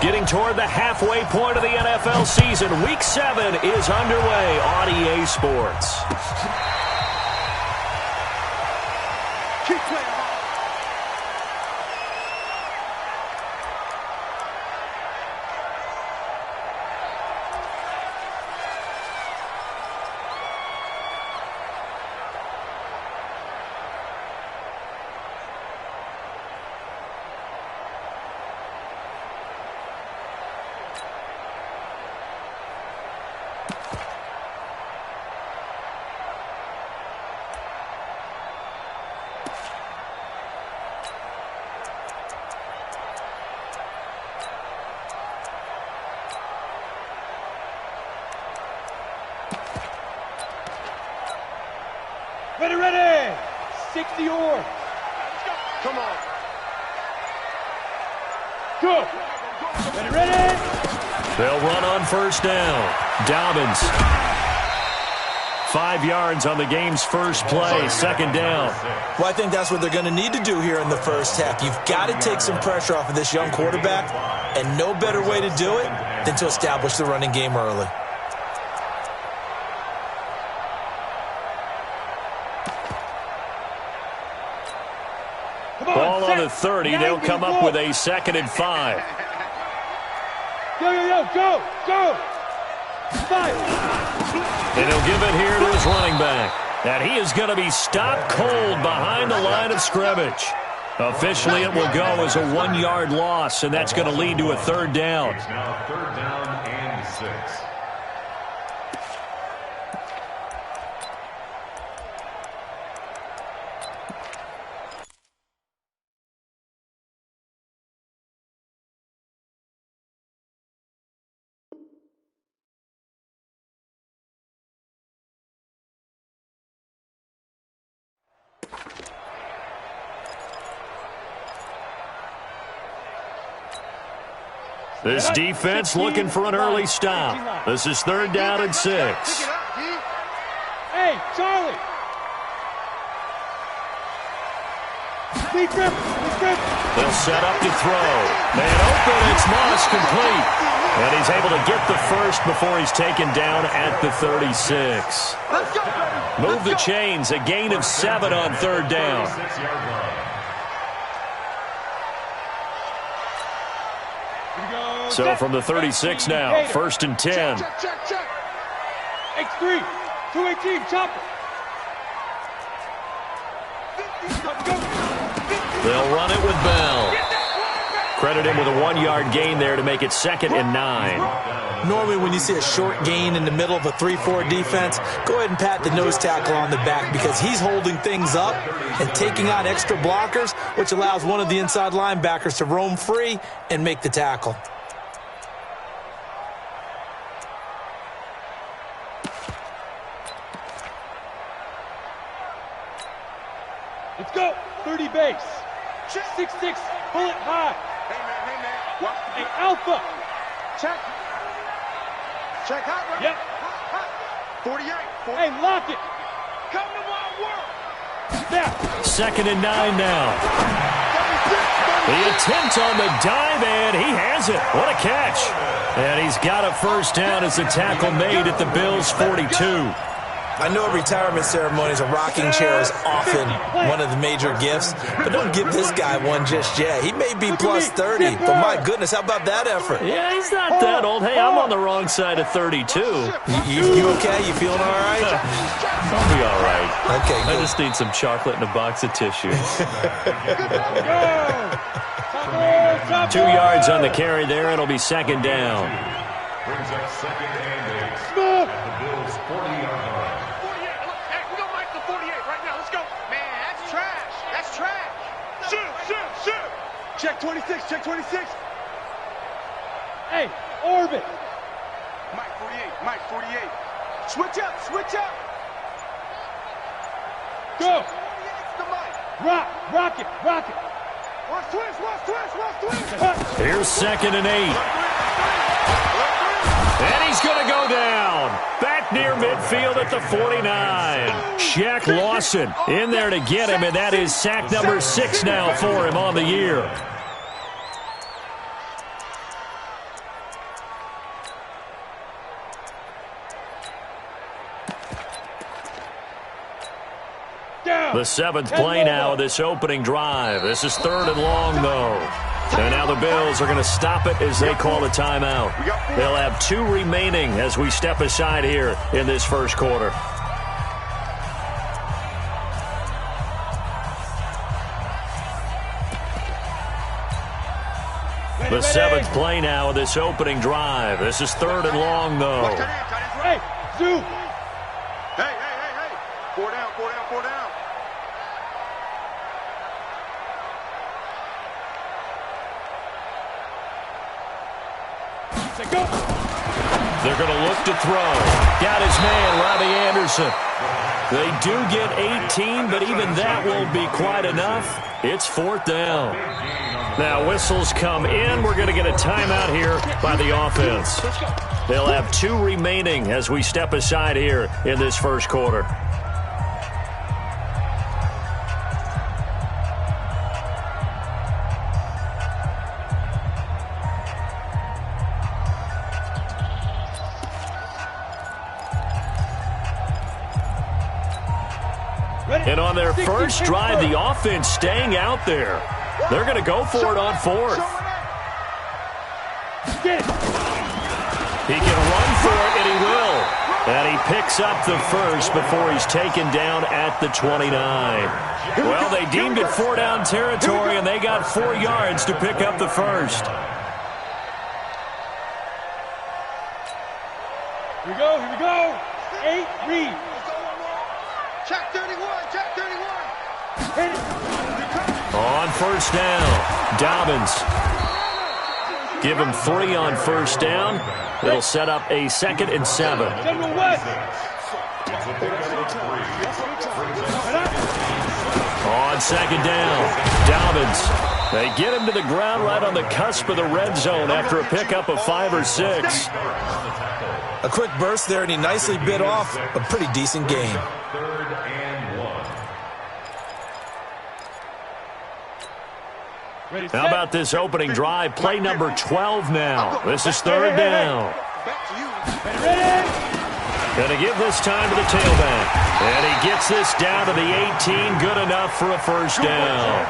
Getting toward the halfway point of the NFL season. Week 7 is underway on EA Sports. Keep playing. Ready! 60 yards. Come on. Go. Ready? They'll run on first down. Dobbins. 5 yards on the game's first play. Second down. Well, I think that's what they're going to need to do here in the first half. You've got to take some pressure off of this young quarterback, and no better way to do it than to establish the running game early. Ball on the 30. They'll come up with a 2nd and 5. Go. 5. And he'll give it here to his running back. And he is going to be stopped cold behind the line of scrimmage. Officially, it will go as a 1-yard loss, and that's going to lead to a 3rd down. It's now 3rd down and 6. This defense looking for an early stop. This is 3rd down and 6. Hey, Charlie. They'll set up to throw. Man open, it's Moss, complete. And he's able to get the first before he's taken down at the 36. Move the chains, a gain of 7 on 3rd down. So from the 36 now, 1st and 10. Check. X3, 218, chopper. They'll run it with Bell. Credit him with a 1-yard gain there to make it 2nd and 9. Normally when you see a short gain in the middle of a 3-4 defense, go ahead and pat the nose tackle on the back because he's holding things up and taking on extra blockers, which allows one of the inside linebackers to roam free and make the tackle. Let's go. 30 base. 6'6", bullet high. Hey, man. What? Hey, Alpha. Check hot, right? Yep. Hot. 48. Hey, lock it. Come to my work. Snap. 2nd and 9 now. The attempt on the dive, and he has it. What a catch. And he's got a 1st down as the tackle made at the Bills' 42. I know at retirement ceremonies, a rocking chair is often one of the major gifts, but don't give this guy one just yet. He may be plus 30, but my goodness, how about that effort? Yeah, he's not that old. Hey, I'm on the wrong side of 32. You okay? You feeling all right? I'll be all right. Okay, good. I just need some chocolate and a box of tissues. 2 yards on the carry there. It'll be 2nd down. Brings up 2nd and 8 at the Bills' 40-yard line. Check 26. Hey, orbit. Mike 48. Switch up. Go. Rock it. Watch twist. Here's 2nd and 8. And he's going to go down. Back near midfield at the 49. Shaq Lawson in there to get him, and that is sack number 6 now for him on the year. The seventh play now of this opening drive. This is 3rd and long, though. And now the Bills are going to stop it as they call a timeout. They'll have 2 remaining as we step aside here in this first quarter. The 7th play now of this opening drive. This is 3rd and long, though. Hey, Zoo. Hey. 4 down. Go. They're going to look to throw. Got his man, Robbie Anderson. They do get 18, but even that won't be quite enough. It's 4th down. Now whistles come in. We're going to get a timeout here by the offense. They'll have 2 remaining as we step aside here in this first quarter. And on their first drive, the offense staying out there. They're going to go for it on 4th. He can run for it, and he will. And he picks up the first before he's taken down at the 29. Well, they deemed it 4-down territory, and they got 4 yards to pick up the first. Here we go. 8, read. Check 31. Hit it. On first down, Dobbins. Give him 3 on first down. It'll set up a 2nd and 7. General West. On 2nd down, Dobbins. They get him to the ground right on the cusp of the red zone after a pickup of 5 or 6. A quick burst there, and he nicely bit off a pretty decent gain. 3rd and 1. How about this opening drive? Play number 12 now. This is 3rd down. Going to give this time to the tailback. And he gets this down to the 18. Good enough for a first down.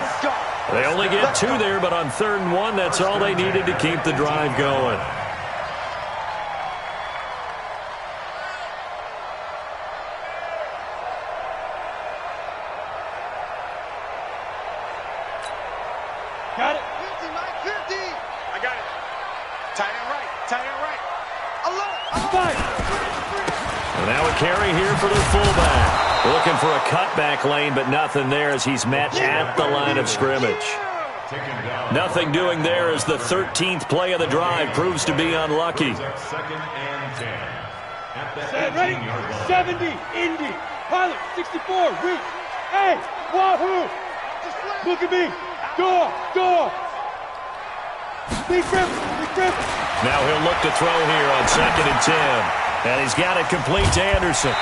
They only get 2 there, but on 3rd and 1, that's all they needed to keep the drive going. Got it. 50, Mike, 50. I got it. Tight end right. Five. And now a carry here for the fullback. Looking for a cutback lane, but nothing there as he's met at the line of scrimmage. Nothing doing there as the 13th play of the drive proves to be unlucky. 2nd and 10. At the Ready? 18-yard line. 70. Indy. Pilot. 64. Reach. Hey. Wahoo. Look at me. Door. Big grip. Now he'll look to throw here on 2nd and 10. And he's got it complete to Anderson.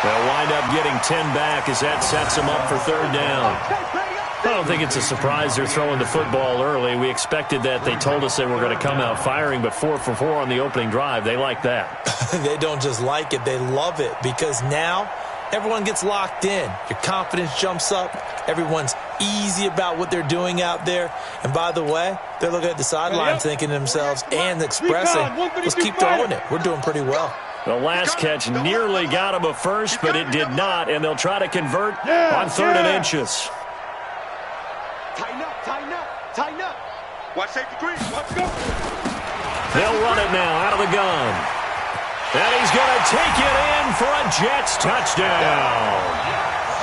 They'll wind up getting 10 back as that sets him up for 3rd down. I don't think it's a surprise they're throwing the football early. We expected that. They told us they were going to come out firing, but 4 for 4 on the opening drive. They like that. They don't just like it, they love it, because now everyone gets locked in. Your confidence jumps up. Everyone's easy about what they're doing out there. And by the way, they're looking at the sideline thinking to themselves and expressing, let's keep throwing it. We're doing pretty well. The last catch nearly got him a first, but it did not, and they'll try to convert on 3rd and inches. Tighten up. Watch safety green. Let's go. They'll run it now out of the gun. And he's going to take it in for a Jets touchdown.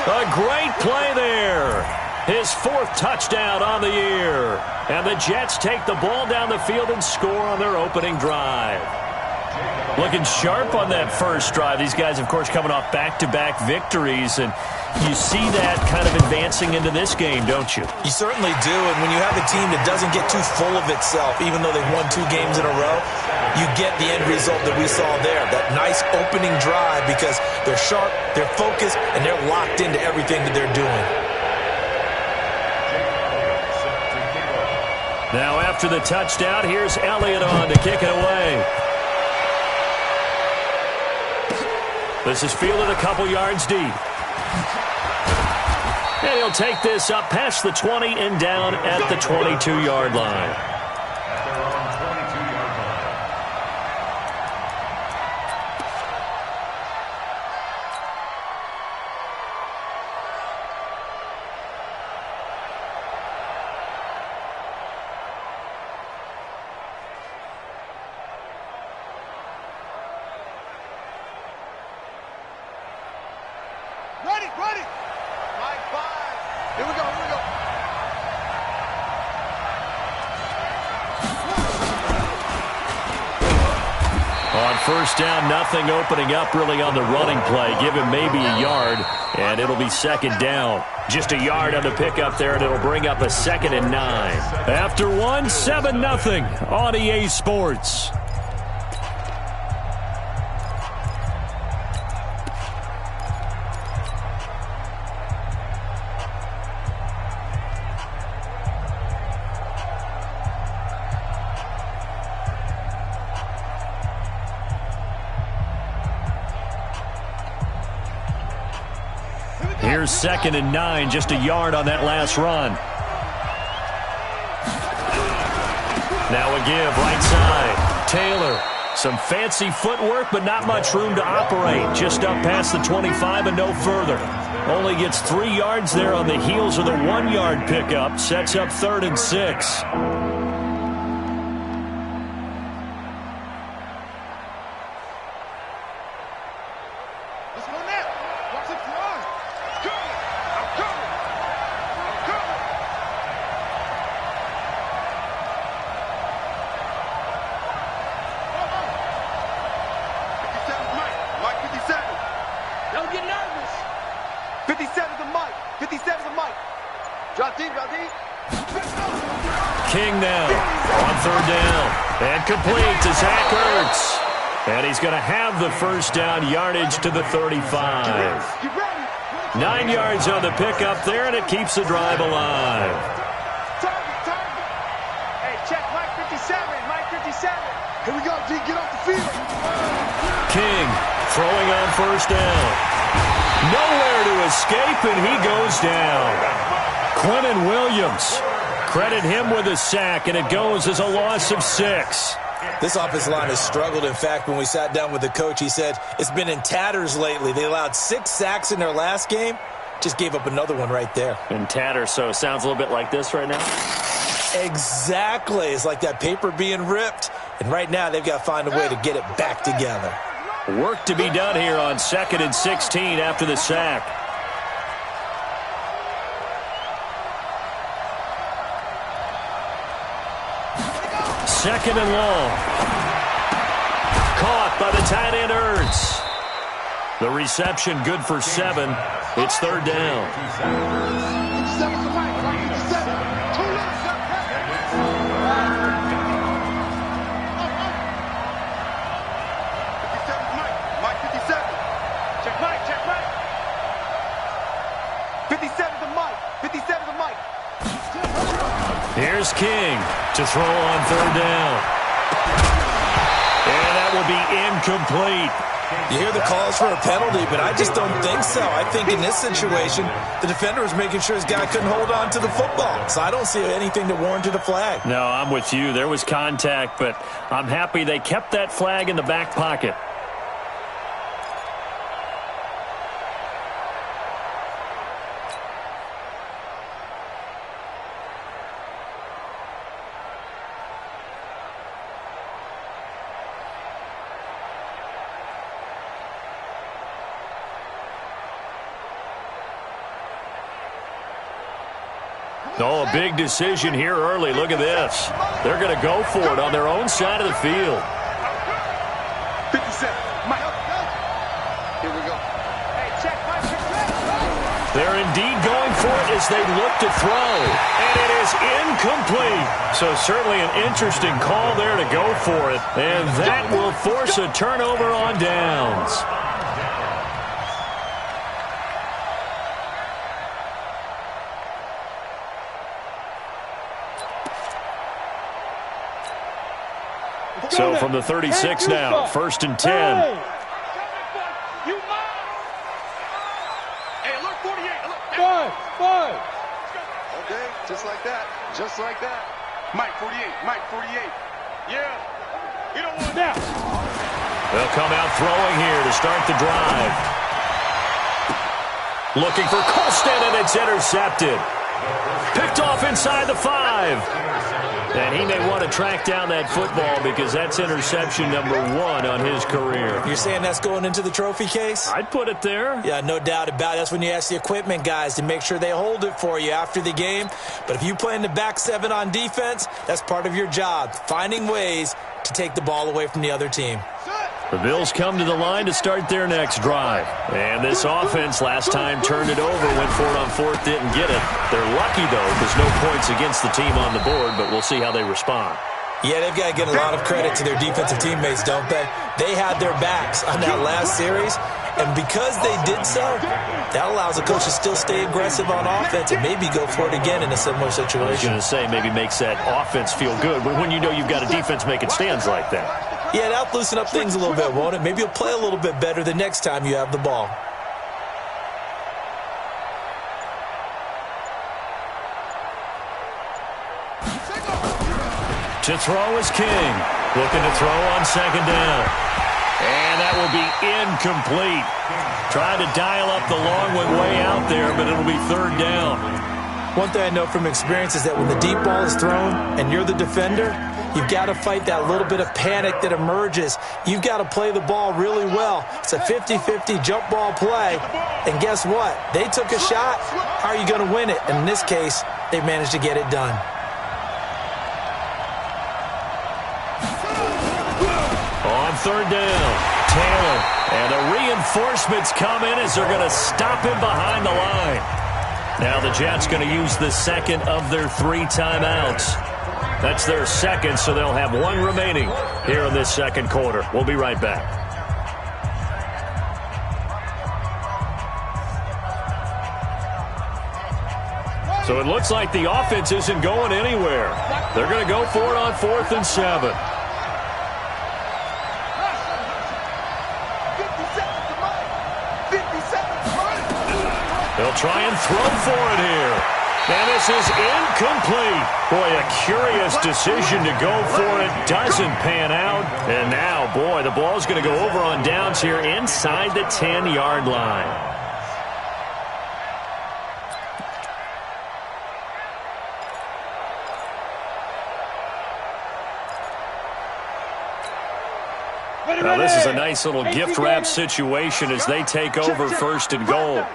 A great play there. His 4th touchdown on the year. And the Jets take the ball down the field and score on their opening drive. Looking sharp on that first drive. These guys, of course, coming off back-to-back victories, and you see that kind of advancing into this game, don't you? You certainly do, and when you have a team that doesn't get too full of itself, even though they've won 2 games in a row, you get the end result that we saw there, that nice opening drive, because they're sharp, they're focused, and they're locked into everything that they're doing. Now after the touchdown, here's Elliott on to kick it away. This is fielded a couple yards deep. And he'll take this up past the 20 and down at the 22-yard line. Ready. Line 5. Here we go. On first down, nothing opening up really on the running play. Give him maybe a yard, and it'll be second down. Just a yard on the pickup there, and it'll bring up a 2nd and 9. After 1, 7-0 on EA Sports. Here's 2nd and 9, just a yard on that last run. Now a give, right side. Taylor, some fancy footwork, but not much room to operate. Just up past the 25 and no further. Only gets 3 yards there on the heels of the 1-yard pickup. Sets up 3rd and 6. King now on 3rd down. And complete to Zach Ertz. And he's going to have the first down, yardage to the 35. 9 yards on the pickup there, and it keeps the drive alive. Hey, check Mike 57. Mike 57. Here we go, D. Get off the field. King throwing on first down. Nowhere to escape, and he goes down. Quinnen Williams. Credit him with a sack, and it goes as a loss of 6. This offensive line has struggled. In fact, when we sat down with the coach, he said it's been in tatters lately. They allowed 6 sacks in their last game. Just gave up another one right there. In tatters, so it sounds a little bit like this right now? Exactly. It's like that paper being ripped. And right now, they've got to find a way to get it back together. Work to be done here on 2nd and 16 after the sack. Second and long. Caught by the tight end Ertz. The reception good for 7. It's 3rd down. Mike 57. Check Mike. 57 to Mike. 57 to Mike. Here's King to throw on 3rd down. And that will be incomplete. You hear the calls for a penalty, but I just don't think so. I think in this situation, the defender was making sure his guy couldn't hold on to the football. So I don't see anything that warranted a flag. No, I'm with you. There was contact, but I'm happy they kept that flag in the back pocket. Oh, a big decision here early. Look at this. They're going to go for it on their own side of the field. 57. Mike. Here we go. Hey, check Mike. They're indeed going for it as they look to throw. And it is incomplete. So certainly an interesting call there to go for it. And that will force a turnover on downs. So from the 36 now, 1st and 10. Hey, look, 48. Look. 5. Just like that. Mike 48, Mike 48. Yeah. You don't want Now. They'll come out throwing here to start the drive. Looking for Colston, and it's intercepted. Picked off inside the 5. And he may want to track down that football because that's interception number 1 on his career. You're saying that's going into the trophy case? I'd put it there. Yeah, no doubt about it. That's when you ask the equipment guys to make sure they hold it for you after the game. But if you play in the back 7 on defense, that's part of your job, finding ways to take the ball away from the other team. The Bills come to the line to start their next drive. And this offense last time turned it over, went for it on 4th, didn't get it. They're lucky, though, because no points against the team on the board, but we'll see how they respond. Yeah, they've got to get a lot of credit to their defensive teammates, don't they? They had their backs on that last series, and because they did so, that allows the coach to still stay aggressive on offense and maybe go for it again in a similar situation. I was going to say maybe makes that offense feel good when you know you've got a defense making stands like that. Yeah, that'll loosen up things a little bit, won't it? Maybe you'll play a little bit better the next time you have the ball. To throw is King. Looking to throw on 2nd down. And that will be incomplete. Trying to dial up the long one way out there, but it'll be 3rd down. One thing I know from experience is that when the deep ball is thrown and you're the defender, you've got to fight that little bit of panic that emerges. You've got to play the ball really well. It's a 50-50 jump ball play. And guess what? They took a shot. How are you going to win it? And in this case, they managed to get it done. On 3rd down, Taylor. And the reinforcements come in as they're going to stop him behind the line. Now the Jets going to use the 2nd of their 3 timeouts. That's their 2nd, so they'll have 1 remaining here in this 2nd quarter. We'll be right back. So it looks like the offense isn't going anywhere. They're going to go for it on 4th and 7. They'll try and throw for it here. And this is incomplete. Boy, a curious decision to go for it. Doesn't pan out. And now, boy, the ball's going to go over on downs here inside the 10-yard line. Now, this is a nice little gift wrap situation as they take over 1st and goal.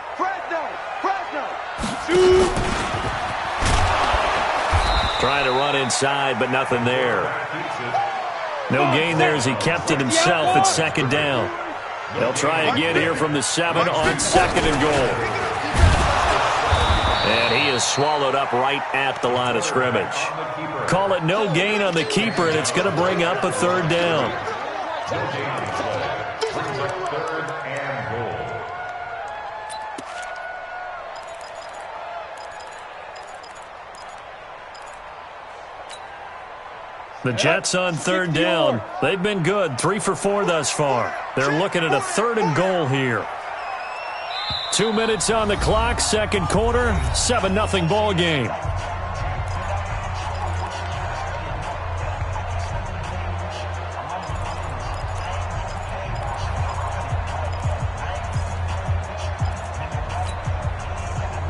Trying to run inside, but nothing there. No gain there as he kept it himself at 2nd down. They'll try again here from the 7 on 2nd and goal. And he is swallowed up right at the line of scrimmage. Call it no gain on the keeper, and it's going to bring up a 3rd down. The Jets on 3rd down. They've been good, 3 for 4 thus far. They're looking at a 3rd and goal here. 2 minutes on the clock, 2nd quarter, 7-0 ball game.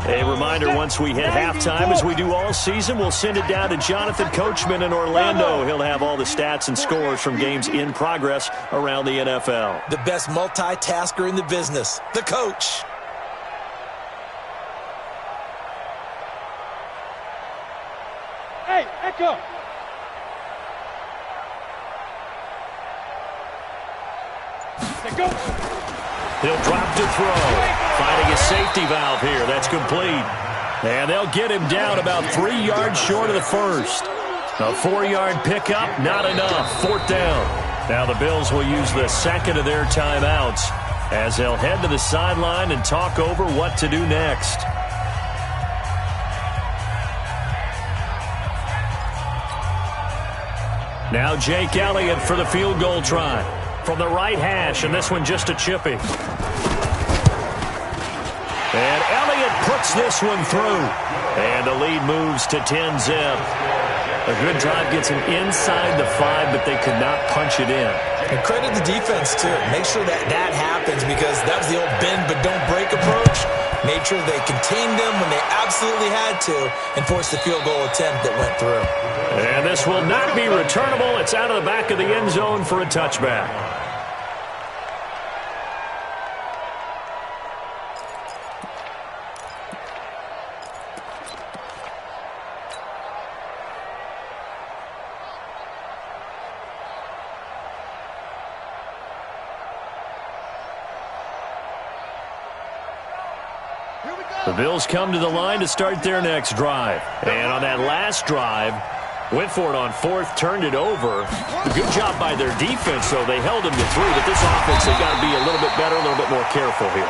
A reminder, once we hit halftime, as we do all season, we'll send it down to Jonathan Coachman in Orlando. He'll have all the stats and scores from games in progress around the NFL. The best multitasker in the business, the coach. Hey, Echo. Let's go. He'll drop to throw. Finding a safety valve here. That's complete. And they'll get him down about 3 yards short of the 1st. A 4-yard pickup, not enough. 4th down. Now the Bills will use the 2nd of their timeouts as they'll head to the sideline and talk over what to do next. Now Jake Elliott for the field goal try. From the right hash, and this one just a chippy. And Elliott puts this one through. And the lead moves to 10-zip. A good drive gets him inside the 5, but they could not punch it in. And credit the defense, too. Make sure that that happens, because that was the old bend but don't break approach. Made sure they contained them when they absolutely had to and forced the field goal attempt that went through. And this will not be returnable. It's out of the back of the end zone for a touchback. The Bills come to the line to start their next drive. And on that last drive, went for it on 4th, turned it over. Good job by their defense, though. They held them to 3, but this offense, they've got to be a little bit better, a little bit more careful here.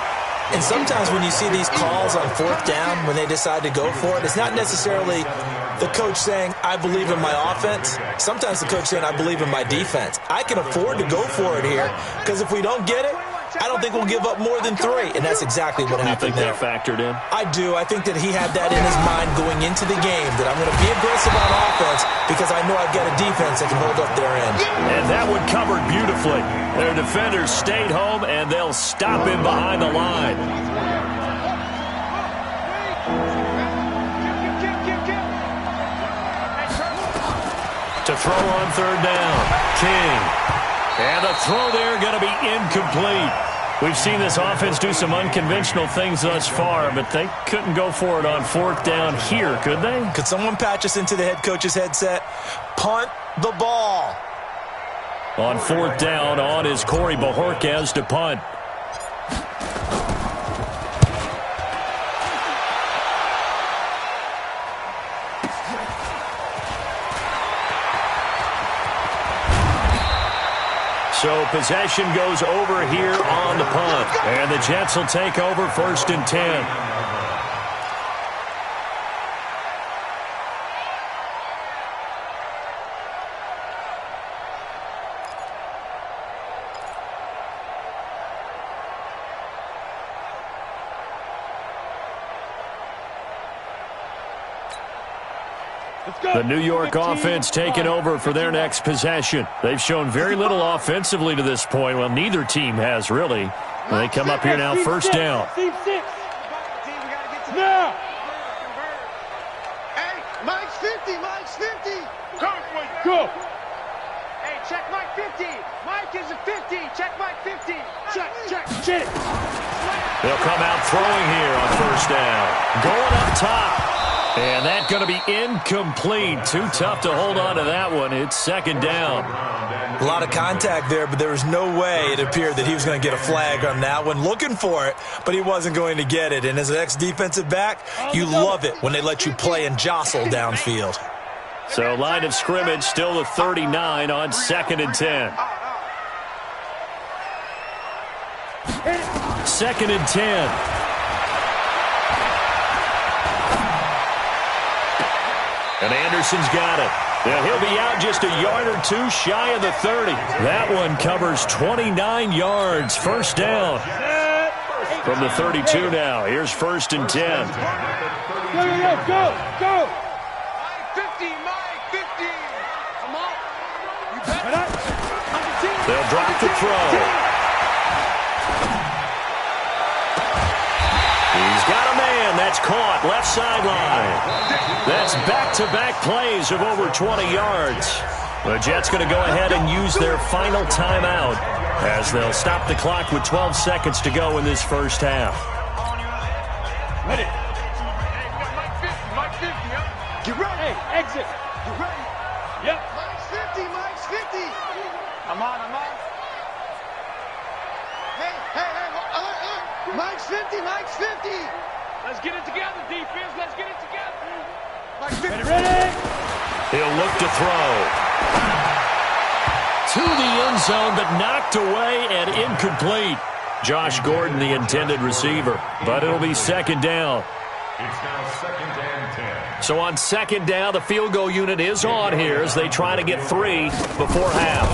And sometimes when you see these calls on 4th down, when they decide to go for it, it's not necessarily the coach saying, I believe in my offense. Sometimes the coach saying, I believe in my defense. I can afford to go for it here, because if we don't get it, I don't think we'll give up more than 3, and that's exactly what happened there. You think that factored in? I do. I think that he had that in his mind going into the game, that I'm going to be aggressive on offense because I know I've got a defense that can hold up their end. And that one covered beautifully. Their defenders stayed home, and they'll stop him behind the line. To throw on 3rd down, King. And the throw there going to be incomplete. We've seen this offense do some unconventional things thus far, but they couldn't go for it on 4th down here, could they? Could someone patch us into the head coach's headset? Punt the ball. On 4th down, on is Corey Bojorquez to punt. So possession goes over here on the punt. And the Jets will take over 1st and 10. The New York offense taking over for their next possession. They've shown very little offensively to this point. Well, neither team has, really. They come up here now, 1st down. Now! Hey, Mike's 50, Mike's 50. Go! Hey, check Mike 50. Mike is a 50. Check Mike 50. Check. They'll come out throwing here on 1st down. Going up top. And that's going to be incomplete. Too tough to hold on to that one. It's 2nd down. A lot of contact there, but there was no way it appeared that he was going to get a flag on that one. Looking for it, but he wasn't going to get it. And as an ex-defensive back, you love it when they let you play and jostle downfield. So line of scrimmage still the 39 on 2nd and 10. 2nd and 10. And Anderson's got it. Now he'll be out just a yard or 2 shy of the 30. That one covers 29 yards. 1st down. From the 32 now. Here's 1st and 10. Go! Mike 50, Mike 50. Come on. You bet. They'll drop the throw. He's got a man. That's caught. Left sideline. That's back-to-back plays of over 20 yards. The Jets going to go ahead and use their final timeout as they'll stop the clock with 12 seconds to go in this 1st half. Ready. Mike 50, huh? Get ready. Hey, exit. You ready? Yep. Mike's 50, Mike's 50. I'm on. Hey. Mike's 50, Mike's 50. Let's get it together, defense. Let's get it together. Mike's 50. Ready? He'll look to throw. To the end zone, but knocked away and incomplete. Josh Gordon, the intended receiver. But it'll be 2nd down. It's now 2nd and 10. So on 2nd down, the field goal unit is on here as they try to get 3 before half.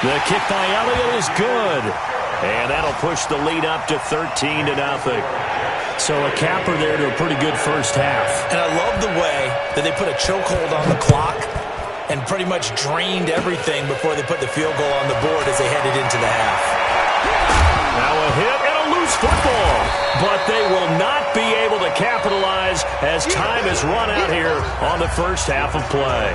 The kick by Elliott is good. And that'll push the lead up to 13-0. So a capper there to a pretty good first half. And I love the way that they put a chokehold on the clock and pretty much drained everything before they put the field goal on the board as they headed into the half. Now a hit and a loose football. But they will not be able to capitalize as time has run out here on the first half of play.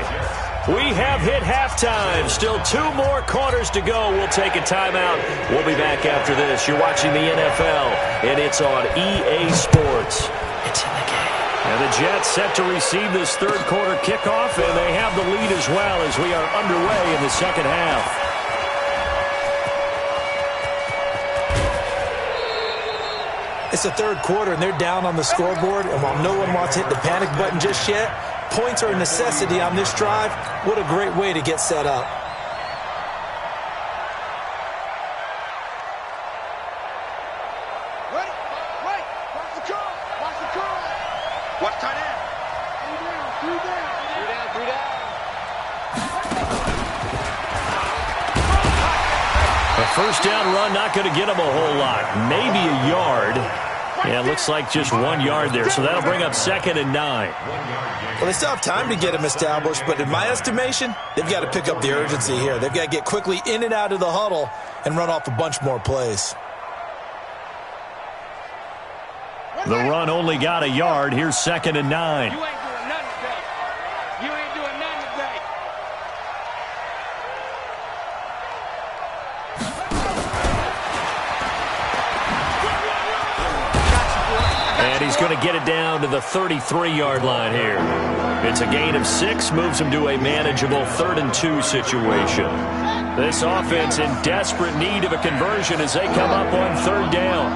We have hit halftime. Still 2 more quarters to go. We'll take a timeout. We'll be back after this. You're watching the NFL, and it's on EA Sports. It's in the game. And the Jets set to receive this third quarter kickoff, and they have the lead as well as we are underway in the second half. It's the third quarter, and they're down on the scoreboard, and while no one wants to hit the panic button just yet, points are a necessity on this drive. What a great way to get set up. Ready? Right. Watch the curl. Watch the curl. Watch tight end. 3 down. 3 down. A first down run, not going to get him a whole lot. Maybe a yard. Yeah, it looks like just 1 yard there, so that'll bring up 2nd and 9. Well, they still have time to get him established, but in my estimation, they've got to pick up the urgency here. They've got to get quickly in and out of the huddle and run off a bunch more plays. The run only got a yard. Here's 2nd and 9. You ain't doing nothing today. You ain't doing nothing today. And he's going to get it down to the 33-yard line here. It's a gain of 6, moves him to a manageable 3rd and 2 situation. This offense in desperate need of a conversion as they come up on 3rd down.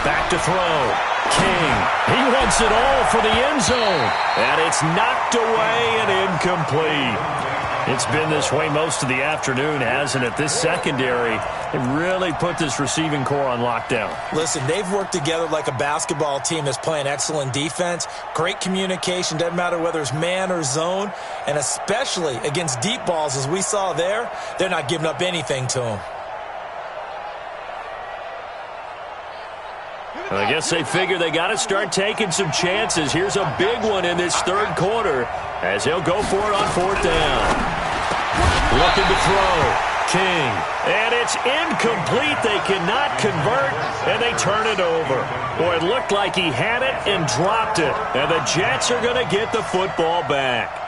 Back to throw. King. He wants it all for the end zone. And it's knocked away and incomplete. It's been this way most of the afternoon, hasn't it? This secondary, they really put this receiving core on lockdown. Listen, they've worked together like a basketball team that's playing excellent defense. Great communication, doesn't matter whether it's man or zone. And especially against deep balls, as we saw there, they're not giving up anything to them. I guess they figure they got to start taking some chances. Here's a big one in this third quarter as they'll go for it on 4th down. Looking to throw. King. And it's incomplete. They cannot convert, and they turn it over. Boy, it looked like he had it and dropped it. And the Jets are going to get the football back.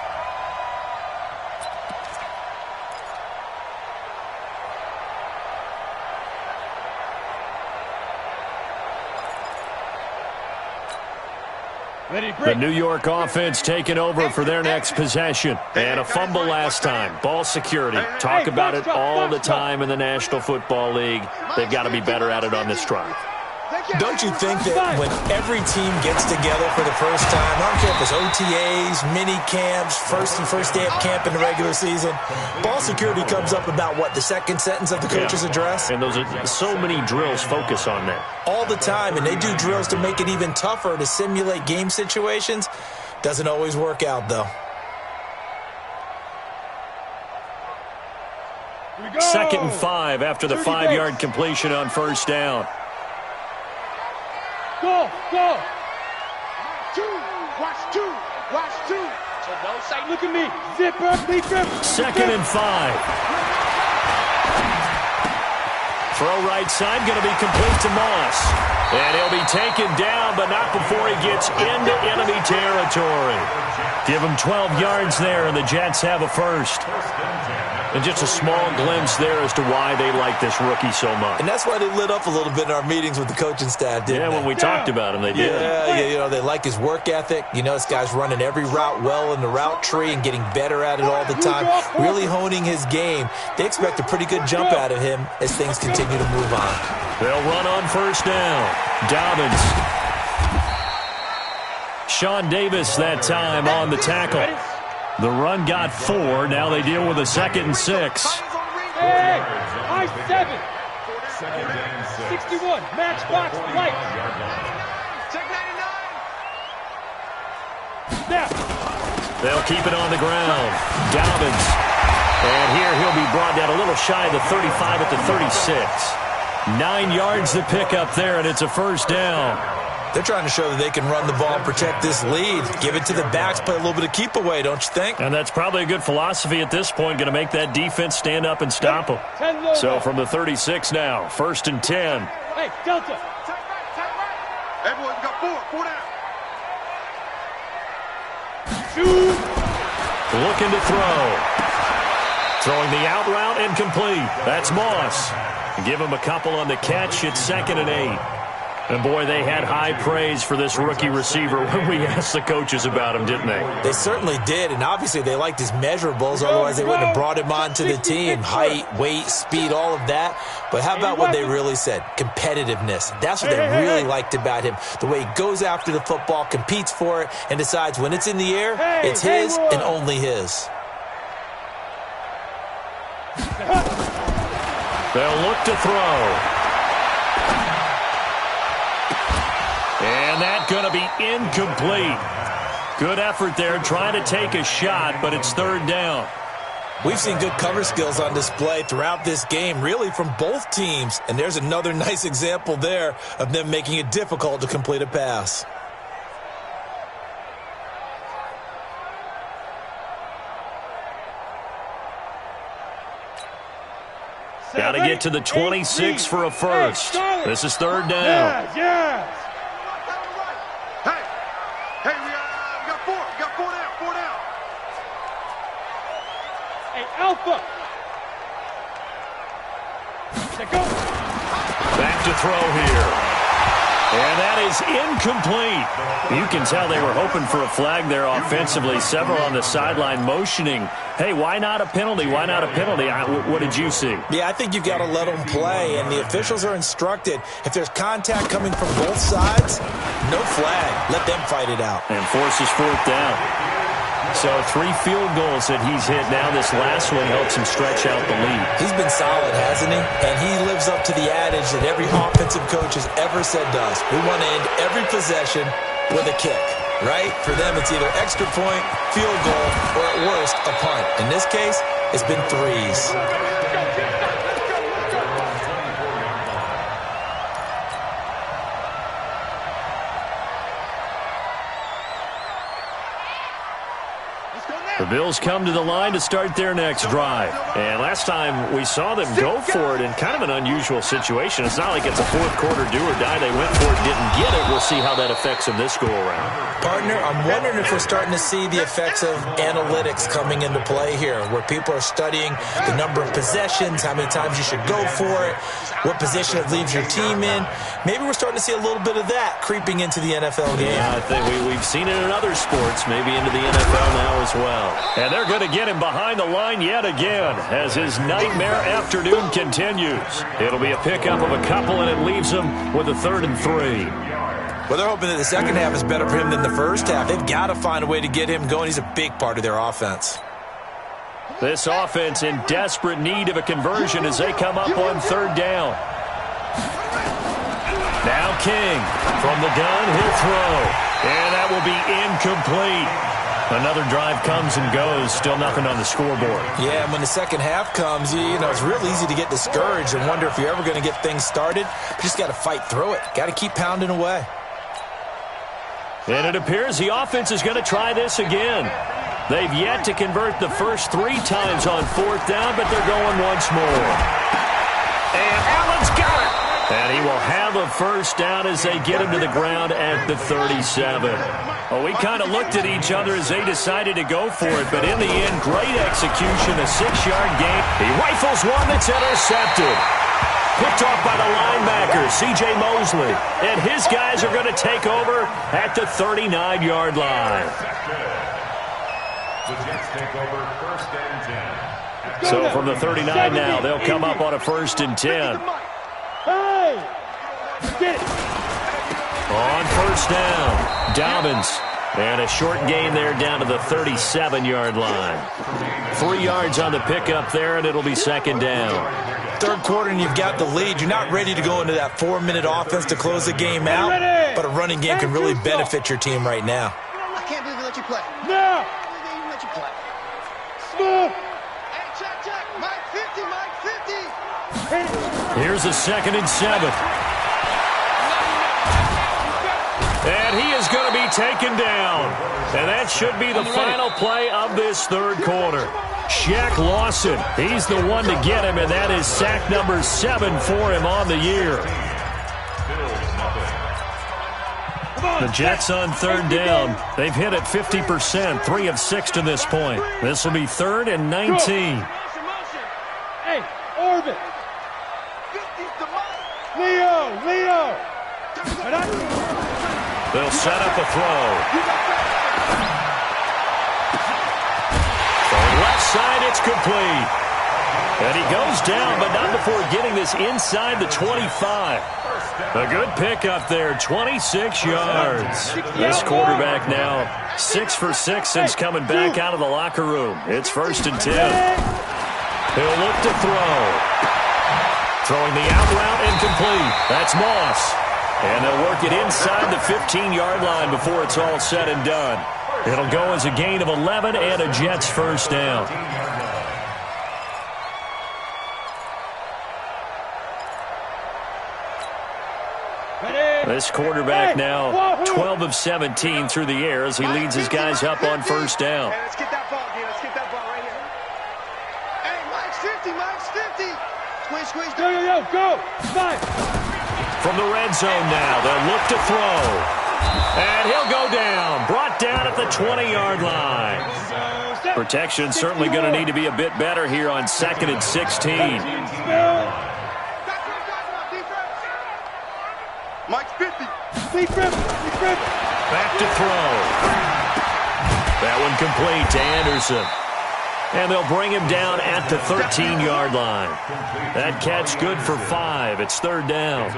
The New York offense taking over for their next possession. And a fumble last time. Ball security. Talk about it all the time in the National Football League. They've got to be better at it on this drive. Don't you think that when every team gets together for the first time, I don't care if it's OTAs, mini camps, first day of camp in the regular season, ball security comes up about, what, the second sentence of the coach's address? And those are so many drills focus on that. All the time, and they do drills to make it even tougher to simulate game situations. Doesn't always work out, though. 2nd and 5 after the 5-yard completion on 1st down. Go, go. Watch two. So no side. Look at me. Zipper, leaper. 2nd and 5. Throw right side, going to be complete to Moss. And he'll be taken down, but not before he gets into enemy territory. Give him 12 yards there, and the Jets have a first. And just a small glimpse there as to why they like this rookie so much. And that's why they lit up a little bit in our meetings with the coaching staff, didn't they? When we talked about him, they did. Yeah, they like his work ethic. This guy's running every route well in the route tree and getting better at it all the time, really honing his game. They expect a pretty good jump out of him as things continue to move on. They'll run on 1st down. Dobbins. Sean Davis that time on the tackle. The run got 4. Now they deal with a 2nd and 6. Hey, I-7. 61, matchbox flight. Check 99. Snap. They'll keep it on the ground. Dobbins. And here he'll be brought down a little shy of the 35 at the 36. 9 yards to pick up there, and it's a first down. They're trying to show that they can run the ball and protect this lead. Give it to the backs, play a little bit of keep away, don't you think? And that's probably a good philosophy at this point, going to make that defense stand up and stop them. So from the 36 now, 1st and 10. Hey, Delta. Everyone got 4 down. Shoot. Looking to throw. Throwing the out route incomplete. That's Moss. Give him a couple on the catch. It's 2nd and 8. And, boy, they had high praise for this rookie receiver when we asked the coaches about him, didn't they? They certainly did, and obviously they liked his measurables. Otherwise, they wouldn't have brought him onto the team. Height, weight, speed, all of that. But how about what they really said? Competitiveness. That's what they really liked about him. The way he goes after the football, competes for it, and decides when it's in the air, it's his and only his. They'll look to throw. And that's going to be incomplete. Good effort there trying to take a shot, but it's 3rd down. We've seen good cover skills on display throughout this game, really from both teams. And there's another nice example there of them making it difficult to complete a pass. Got to get to the 26 for a first. This is 3rd down. Yes. Hey, we got 4. We got 4 down. 4 down. Hey, Alpha. Go. Back to throw here. And that is incomplete. You can tell they were hoping for a flag there offensively. Several on the sideline motioning. Hey, why not a penalty? Why not a penalty? What did you see? Yeah, I think you've got to let them play, and the officials are instructed. If there's contact coming from both sides, no flag. Let them fight it out. And forces 4th down. So 3 field goals that he's hit now. This last one helps him stretch out the lead. He's been solid, hasn't he? And he lives up to the adage that every offensive coach has ever said to us. We want to end every possession with a kick, right? For them, it's either extra point, field goal, or at worst, a punt. In this case, it's been 3s. The Bills come to the line to start their next drive. And last time we saw them go for it in kind of an unusual situation. It's not like it's a fourth quarter do or die. They went for it, didn't get it. We'll see how that affects them this go-around. Partner, I'm wondering if we're starting to see the effects of analytics coming into play here, where people are studying the number of possessions, how many times you should go for it, what position it leaves your team in. Maybe we're starting to see a little bit of that creeping into the NFL game. Yeah, I think we've seen it in other sports, maybe into the NFL now as well. And they're going to get him behind the line yet again as his nightmare afternoon continues. It'll be a pickup of a couple, and it leaves him with a 3rd and 3. Well, they're hoping that the second half is better for him than the first half. They've got to find a way to get him going. He's a big part of their offense. This offense in desperate need of a conversion as they come up on 3rd down. Now King from the gun, he'll throw. And that will be incomplete. Another drive comes and goes, still nothing on the scoreboard. Yeah, and when the second half comes, you know, it's real easy to get discouraged and wonder if you're ever going to get things started. You just got to fight through it. Got to keep pounding away. And it appears the offense is going to try this again. They've yet to convert the first 3 times on 4th down, but they're going once more. And Allen's got it. And he will have a first down as they get him to the ground at the 37. Well, we kind of looked at each other as they decided to go for it, but in the end, great execution, a 6-yard gain. He rifles one that's intercepted. Picked off by the linebacker, C.J. Mosley. And his guys are going to take over at the 39-yard line. The Jets take over 1st and 10. So from the 39 now, they'll come up on a 1st and 10. Hey! Get it! On 1st down, Dobbins. And a short gain there down to the 37-yard line. 3 yards on the pickup there, and it'll be 2nd down. 3rd quarter and you've got the lead. You're not ready to go into that 4-minute offense to close the game out, but a running game can really benefit your team right now. I can't believe they let you play. Now! I can't believe they let you play. Smooth! Hey, check. Mike 50, Mike 50. Here's a 2nd and 7. And he is going to be taken down. And that should be the final play of this third quarter. Shaq Lawson, he's the one to get him, and that is sack number 7 for him on the year. The Jets on 3rd down. They've hit it 50%, 3 of 6 to this point. This will be 3rd and 19. Hey, Orbit. Leo. They'll set up a throw. From left side, it's complete. And he goes down, but not before getting this inside the 25. A good pickup there, 26 yards. This quarterback now 6 for 6 since coming back out of the locker room. It's 1st and 10. He'll look to throw. Throwing the out route incomplete. That's Moss. And they'll work it inside the 15-yard line before it's all said and done. It'll go as a gain of 11 and a Jets 1st down. This quarterback now 12 of 17 through the air as he leads his guys up on 1st down. Hey, let's get that ball, D. Let's get that ball right here. Hey, Mike's 50. Squeeze. Go. 5. From the red zone now, they'll look to throw. And he'll go down, brought down at the 20-yard line. Protection certainly going to need to be a bit better here on 2nd and 16. Mike's 50. Back to throw. That one complete to Anderson. And they'll bring him down at the 13-yard line. That catch good for 5. It's 3rd down.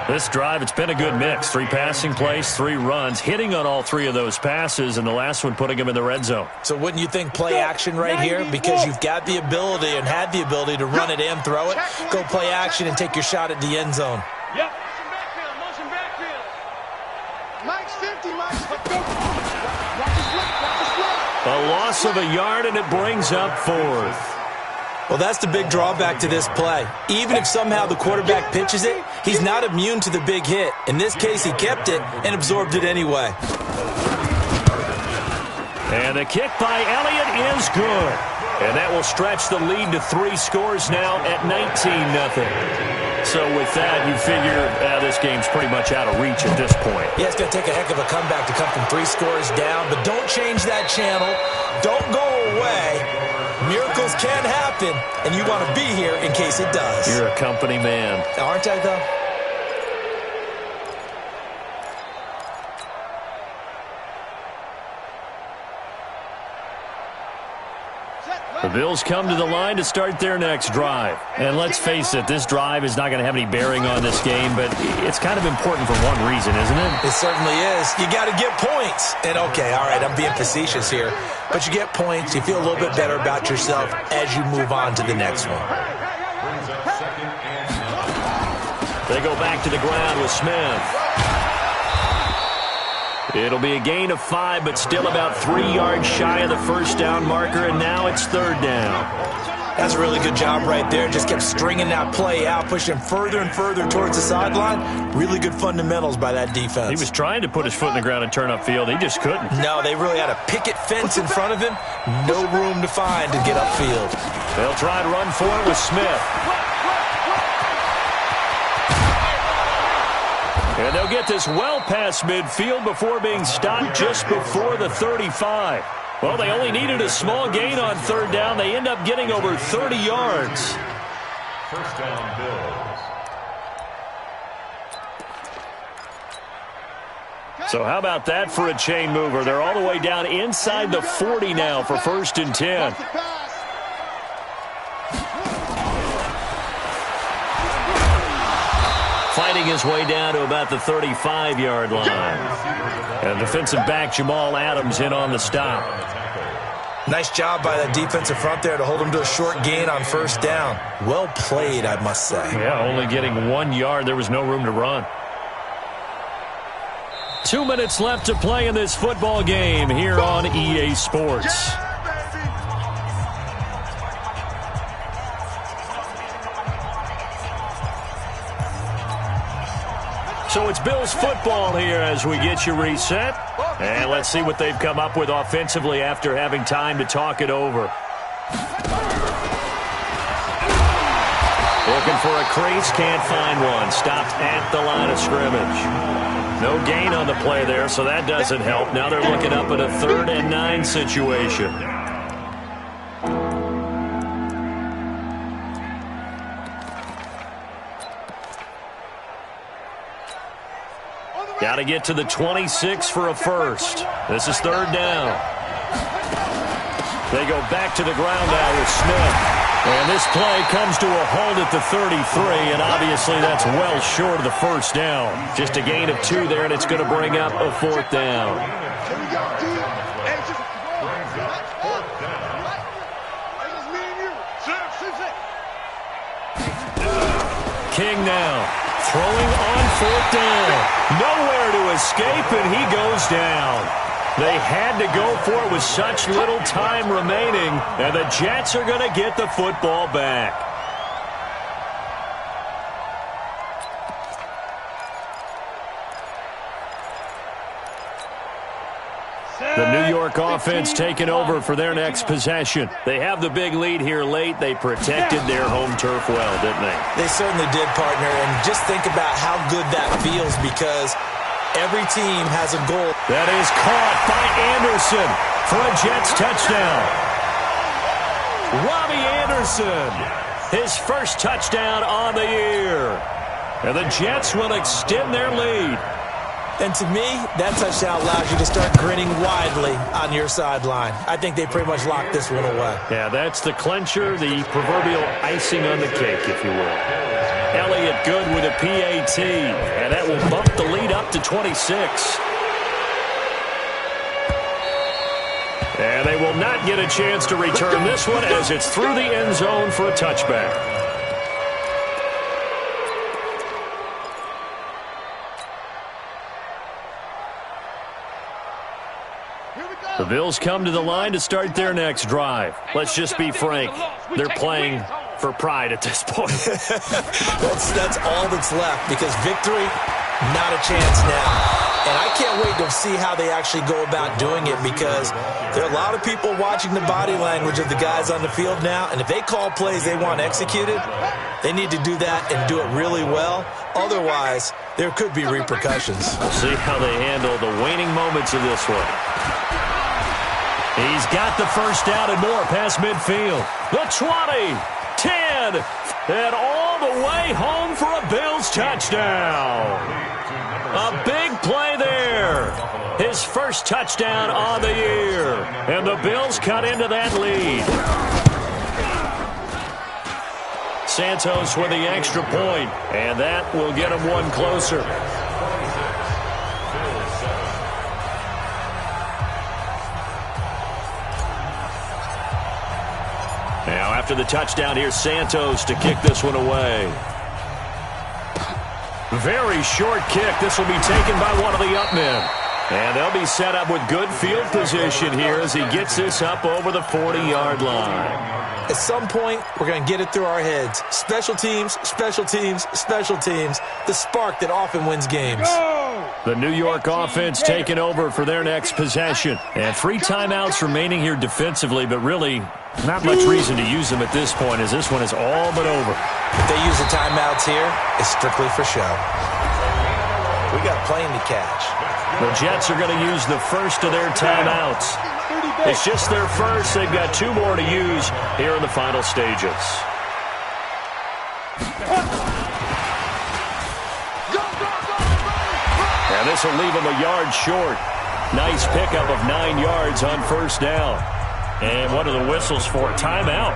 This drive, it's been a good mix. 3 passing plays, 3 runs, hitting on all 3 of those passes, and the last one putting him in the red zone. So wouldn't you think play action right here? Because you've got the ability and had the ability to run it and throw it. Go play action and take your shot at the end zone. Yep. Motion backfield. Mike's 50. A loss of a yard, and it brings up 4th. Well, that's the big drawback to this play. Even if somehow the quarterback pitches it, he's not immune to the big hit. In this case, he kept it and absorbed it anyway. And the kick by Elliott is good. And that will stretch the lead to 3 scores now at 19-0. So with that, you figure this game's pretty much out of reach at this point. Yeah, it's going to take a heck of a comeback to come from 3 scores down, but don't change that channel. Don't go away. Miracles can happen, and you want to be here in case it does. You're a company man. Aren't I, though? The Bills come to the line to start their next drive. And let's face it, this drive is not going to have any bearing on this game, but it's kind of important for one reason, isn't it? It certainly is. You got to get points. And, okay, all right, I'm being facetious here. But you get points, you feel a little bit better about yourself as you move on to the next one. They go back to the ground with Smith. It'll be a gain of 5, but still about 3 yards shy of the 1st down marker, and now it's 3rd down. That's a really good job right there. Just kept stringing that play out, pushing further and further towards the sideline. Really good fundamentals by that defense. He was trying to put his foot in the ground and turn upfield. He just couldn't. No, they really had a picket fence in front of him. No room to find to get upfield. They'll try to run for it with Smith. And they'll get this well past midfield before being stopped just before the 35. Well, they only needed a small gain on 3rd down. They end up getting over 30 yards. 1st down, Bills. So how about that for a chain mover? They're all the way down inside the 40 now for 1st and 10. Fighting his way down to about the 35-yard line. And defensive back Jamal Adams in on the stop. Nice job by that defensive front there to hold him to a short gain on 1st down. Well played, I must say. Yeah, only getting 1 yard. There was no room to run. 2 minutes left to play in this football game here on EA Sports. So it's Bills football here as we get you reset. And let's see what they've come up with offensively after having time to talk it over. Looking for a crease, can't find one. Stopped at the line of scrimmage. No gain on the play there, so that doesn't help. Now they're looking up at a 3rd and 9 situation. Got to get to the 26 for a first. This is 3rd down. They go back to the ground now with Smith. And this play comes to a halt at the 33, and obviously that's well short of the first down. Just a gain of 2 there, and it's going to bring up a 4th down. King now, throwing on 4th down. Nowhere to escape, and he goes down. They had to go for it with such little time remaining, and the Jets are going to get the football back. The New York offense taking over for their next possession. They have the big lead here late. They protected their home turf well, didn't they? They certainly did, partner, and just think about how good that feels because every team has a goal. That is caught by Anderson for a Jets touchdown. Robbie Anderson, his first touchdown on the year. And the Jets will extend their lead. And to me, that touchdown allows you to start grinning widely on your sideline. I think they pretty much locked this one away. Yeah, that's the clincher, the proverbial icing on the cake, if you will. Elliott good with a PAT, and that will bump the lead up to 26. And they will not get a chance to return this one as it's through the end zone for a touchback. The Bills come to the line to start their next drive. Let's just be frank. They're playing for pride at this point. that's all that's left because victory, not a chance now. And I can't wait to see how they actually go about doing it because there are a lot of people watching the body language of the guys on the field now. And if they call plays they want executed, they need to do that and do it really well. Otherwise, there could be repercussions. We'll see how they handle the waning moments of this one. He's got the first down and more past midfield. The 20, 10, and all the way home for a Bills touchdown. A big play there. His first touchdown on the year. And the Bills cut into that lead. Santos with the extra point, and that will get him one closer. Now, after the touchdown, here's Santos to kick this one away. Very short kick. This will be taken by one of the up men. And they'll be set up with good field position here as he gets this up over the 40-yard line. At some point, we're going to get it through our heads. Special teams, special teams, special teams. The spark that often wins games. The New York offense taking over for their next possession. And 3 timeouts remaining here defensively, but really not much reason to use them at this point as this one is all but over. If they use the timeouts here, it's strictly for show. We got a plane to catch. The Jets are going to use the first of their timeouts. It's just their first. They've got 2 more to use here in the final stages. And this will leave them a yard short. Nice pickup of 9 yards on first down. And what are the whistles for? Timeout.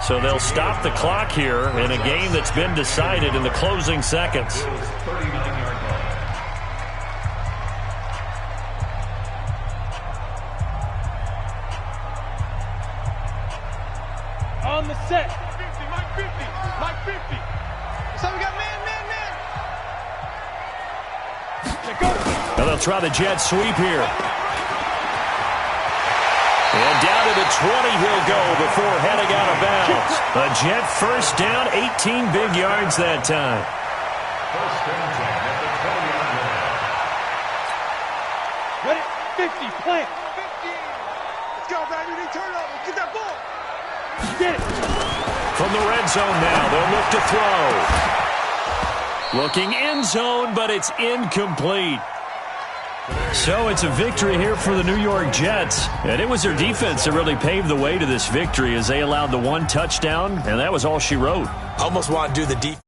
So they'll stop the clock here in a game that's been decided in the closing seconds. On the set. Mike 50. So we got man. Now they'll try the jet sweep here. And down to the 20 he'll go before heading out of bounds. A Jet first down, 18 big yards that time. First and 10 at the 20-yard line. Ready? 50, plant. 50. Let's go, baby. They turn up. Get that ball. Get it. From the red zone now, they'll look to throw. Looking end zone, but it's incomplete. So it's a victory here for the New York Jets. And it was their defense that really paved the way to this victory as they allowed the one touchdown, and that was all she wrote. I almost want to do the defense.